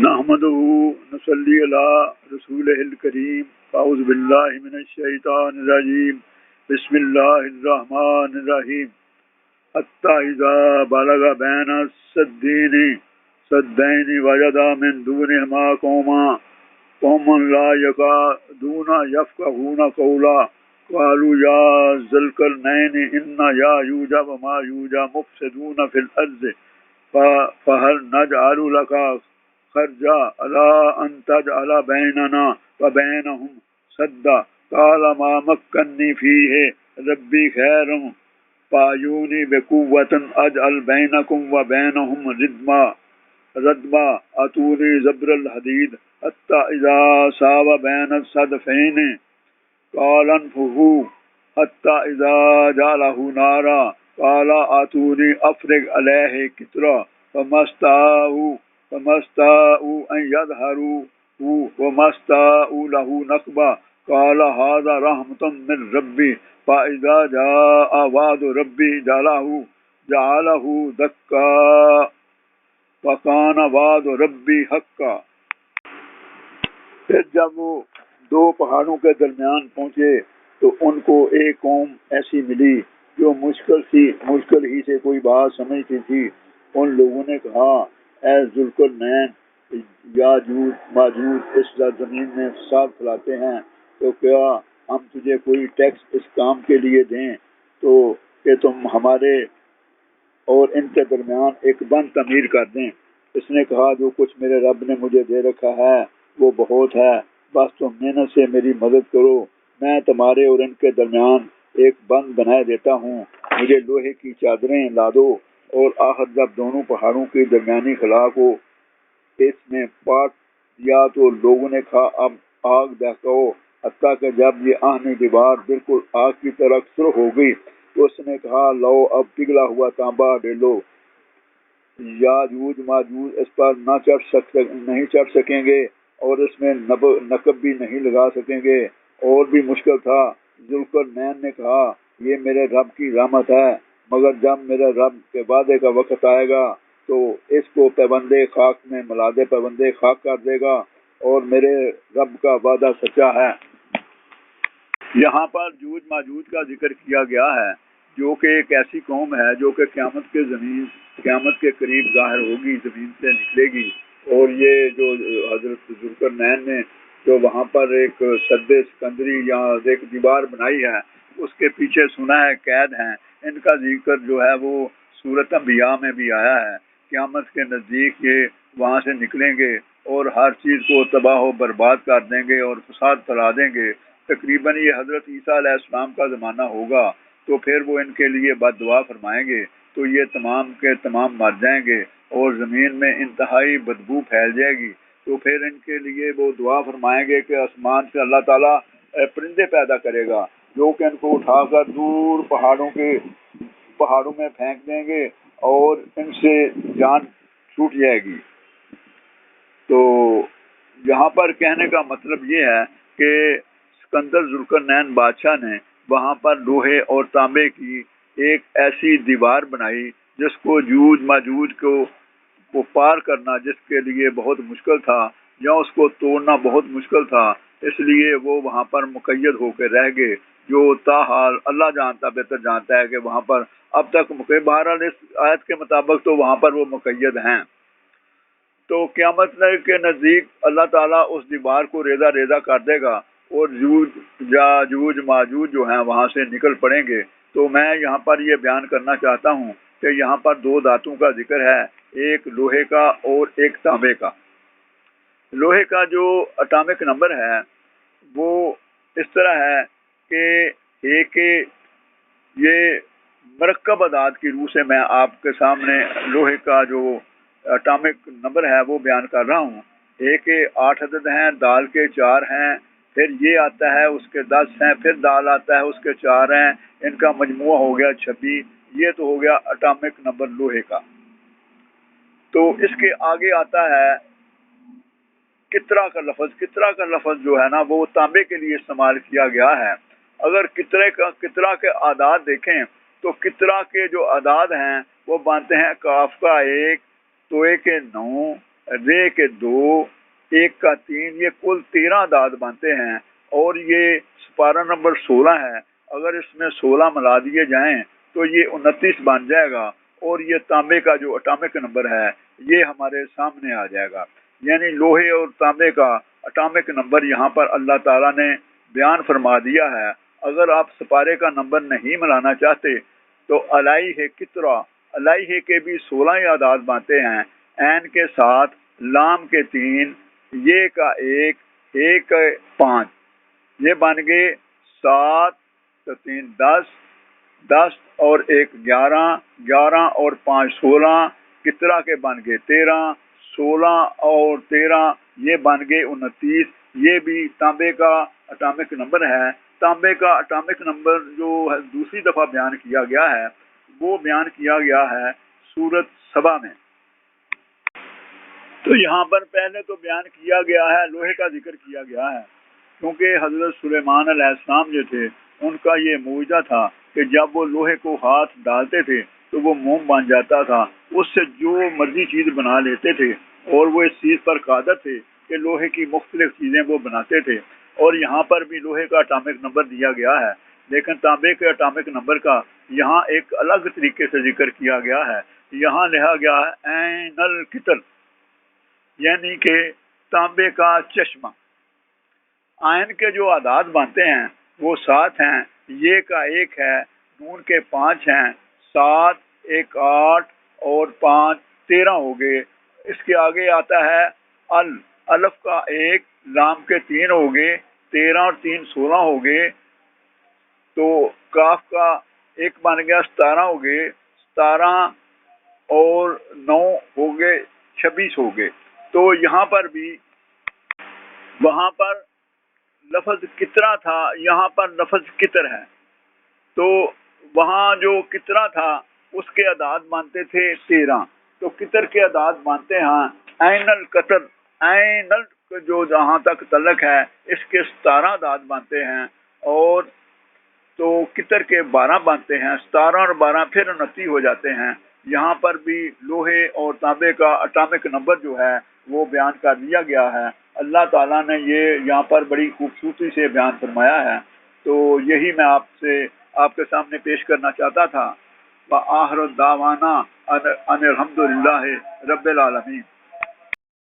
نحمدہ نصلی علی رسولہ الکریم اعوذ باللہ من الشیطان الرجیم بسم اللہ الرحمن الرحیم حتی اذا بلغ بین السدین وجدا من دونہما قوما لا یکادون یفقہون قولا قالوا یا ذا القرنین ان یاجوج وماجوج مفسدون فی الارض فهل نجعل لك خرجا على أن تجعل بيننا وبينهم سدا قال ما مكنني فيه ربي خير فأعينوني بقوة أجعل بينكم وبينهم ردما أتوني زبر الحديد حتى إذا ساوى بين الصدفين قال انفخوا حتى إذا جعله نارا قال آتوني أفرغ عليه قطرا فما استطاعوا أن يظهروه وما استطاعوا له نقبا قال هذا رحمة من ربي فإذا جاء وعد ربي جعله دكا وكان وعد ربي حقا۔ پھر جب وہ دو پہاڑوں کے درمیان پہنچے تو ان کو ایک قوم ایسی ملی جو مشکل ہی سے کوئی بات سمجھتی تھی۔ ان لوگوں نے کہا اے ذوالقرنین، یاجوج ماجوج اس زمین میں فساد پھیلاتے ہیں، تو کیا ہم تجھے کوئی ٹیکس اس کام کے لیے دیں تو کہ تم ہمارے اور ان کے درمیان ایک بند تعمیر کر دیں؟ اس نے کہا جو کچھ میرے رب نے مجھے دے رکھا ہے وہ بہت ہے، بس تم محنت سے میری مدد کرو، میں تمہارے اور ان کے درمیان ایک بند بنائے دیتا ہوں، مجھے لوہے کی چادریں لا دو۔ اور آخر جب دونوں پہاڑوں کی درمیانی خلا کو اس نے پاٹ دیا تو لوگوں نے کہا اب آگ دہکاؤ، حتیٰ کہ جب یہ آہنی دیوار بالکل آگ کی طرح سرخ ہو گئی تو اس نے کہا لو اب پگھلا ہوا تانبا ڈالو۔ یاجوج ماجوج اس پر نہیں چڑھ سکیں گے اور اس میں نقب بھی نہیں لگا سکیں گے، اور بھی مشکل تھا۔ ذوالقرنین نے کہا یہ میرے رب کی رحمت ہے، مگر جب میرے رب کے وعدے کا وقت آئے گا تو اس کو پیوندے خاک میں ملا دے، پیوندے خاک کر دے گا، اور میرے رب کا وعدہ سچا ہے۔ یہاں پر جوج ماجوج کا ذکر کیا گیا ہے جو کہ ایک ایسی قوم ہے جو کہ قیامت کے قریب ظاہر ہوگی، زمین سے نکلے گی۔ اور یہ جو حضرت ذوالقرنین نے جو وہاں پر ایک سد سکندری یا ایک دیوار بنائی ہے اس کے پیچھے سنا ہے قید ہیں، ان کا ذکر جو ہے وہ سورۃ انبیاء میں بھی آیا ہے۔ قیامت کے نزدیک یہ وہاں سے نکلیں گے اور ہر چیز کو تباہ و برباد کر دیں گے اور فساد پھیلا دیں گے۔ تقریباً یہ حضرت عیسیٰ علیہ السلام کا زمانہ ہوگا، تو پھر وہ ان کے لیے بد دعا فرمائیں گے تو یہ تمام کے تمام مر جائیں گے اور زمین میں انتہائی بدبو پھیل جائے گی۔ تو پھر ان کے لیے وہ دعا فرمائیں گے کہ آسمان سے اللہ تعالیٰ پرندے پیدا کرے گا جو کہ ان کو اٹھا کر دور پہاڑوں میں پھینک دیں گے اور ان سے جان چھوٹ جائے گی۔ تو یہاں پر کہنے کا مطلب یہ ہے کہ سکندر ذوالقرنین بادشاہ نے وہاں پر لوہے اور تانبے کی ایک ایسی دیوار بنائی جس کو جوج ماجوج کو پار کرنا جس کے لیے بہت مشکل تھا، یا اس کو توڑنا بہت مشکل تھا، اس لیے وہ وہاں پر مقید ہو کے رہ گئے، جو تاحال اللہ جانتا بہتر جانتا ہے کہ وہاں پر اب تک بہرحال اس آیت کے مطابق تو وہاں پر وہ مقید ہیں۔ تو قیامت کے نزدیک اللہ تعالیٰ اس دیوار کو ریزہ ریزہ کر دے گا اور جوج ماجوج جو ہیں وہاں سے نکل پڑیں گے۔ تو میں یہاں پر یہ بیان کرنا چاہتا ہوں کہ یہاں پر دو دھاتوں کا ذکر ہے، ایک لوہے کا اور ایک تانبے کا۔ لوہے کا جو اٹامک نمبر ہے وہ اس طرح ہے کہ یہ مرکب اعداد کی روح سے میں آپ کے سامنے لوہے کا جو اٹامک نمبر ہے وہ بیان کر رہا ہوں۔ ایک 8 عدد ہیں، دال کے 4 ہیں، پھر یہ آتا ہے اس کے 10 ہیں، پھر دال آتا ہے اس کے 4 ہیں، ان کا مجموعہ ہو گیا 26۔ یہ تو ہو گیا اٹامک نمبر لوہے کا۔ تو اس کے آگے آتا ہے کترا کا لفظ۔ کترا کا لفظ جو ہے نا وہ تانبے کے لیے استعمال کیا گیا ہے۔ اگر کترا کے اعداد دیکھیں تو کترا کے جو اعداد ہیں وہ بنتے ہیں کاف کا 1، توے کے 9، رے کے 2 1 کا 3 یہ کل 13 اعداد بنتے ہیں اور یہ سپارہ نمبر 16 ہے. اگر اس میں 16 ملا دیے جائیں تو یہ 29 بن جائے گا اور یہ تانبے کا جو اٹامک نمبر ہے یہ ہمارے سامنے آ جائے گا. یعنی لوہے اور تانبے کا اٹامک نمبر یہاں پر اللہ تعالیٰ نے بیان فرما دیا ہے. اگر آپ سپارے کا نمبر نہیں ملانا چاہتے تو علیہ کترا، علیہ کے بھی 16 اعداد بنتے ہیں. عین کے ساتھ، لام کے 3، یہ کا 1، ایک 5، یہ بن گئے 7 تو 3 10، 10 اور 1 11، 11 اور 5 16، کترا کے بن گئے 13، 16 اور 13 یہ بن گئے 29. یہ بھی تانبے کا اٹامک نمبر ہے. تانبے کا اٹامک نمبر جو دوسری دفعہ بیان کیا گیا ہے وہ بیان کیا گیا ہے سورت سبا میں. تو یہاں پر پہلے تو بیان کیا گیا ہے، لوہے کا ذکر کیا گیا ہے، کیونکہ حضرت سلیمان علیہ السلام جو تھے ان کا یہ معجزہ تھا کہ جب وہ لوہے کو ہاتھ ڈالتے تھے تو وہ موم بن جاتا تھا. اس سے جو مرضی چیز بنا لیتے تھے اور وہ اس چیز پر قادر تھے کہ لوہے کی مختلف چیزیں وہ بناتے تھے. اور یہاں پر بھی لوہے کا اٹامک نمبر دیا گیا ہے، لیکن تانبے کے اٹامک نمبر کا یہاں ایک الگ طریقے سے ذکر کیا گیا ہے. یہاں لکھا گیا ہے عین القطر، یعنی کہ تانبے کا چشمہ. عین کے جو اعداد بنتے ہیں وہ 7 ہیں، یہ کا 1 ہے، نون کے 5 ہیں، 7 1 8 اور 5 13 ہو گئے. اس کے آگے آتا ہے الف کا 1، لام کے 3 ہو گئے، 13 اور 3 16 ہو گئے. تو کاف کا 1 بن گیا، 17 ہو گئے، 17 اور 9 ہو گئے، 26 ہو گئے. تو یہاں پر بھی وہاں پر لفظ کترا تھا، یہاں پر لفظ کتر ہے. تو وہاں جو کترا تھا اس کے اعداد مانتے تھے 13، تو کتر کے اعداد مانتے ہیں عین القطر. عین جو جہاں تک تعلق ہے اس کے 17 اعداد بنتے ہیں، اور تو کتر کے 12 بنتے ہیں. 17 اور 12 پھر 29 ہو جاتے ہیں. یہاں پر بھی لوہے اور تانبے کا اٹامک نمبر جو ہے وہ بیان کر دیا گیا ہے. اللہ تعالیٰ نے یہ یہاں پر بڑی خوبصورتی سے بیان فرمایا ہے. تو یہی میں آپ کے سامنے پیش کرنا چاہتا تھا. وآخر دعوانا ان الحمد للہ رب العالمین.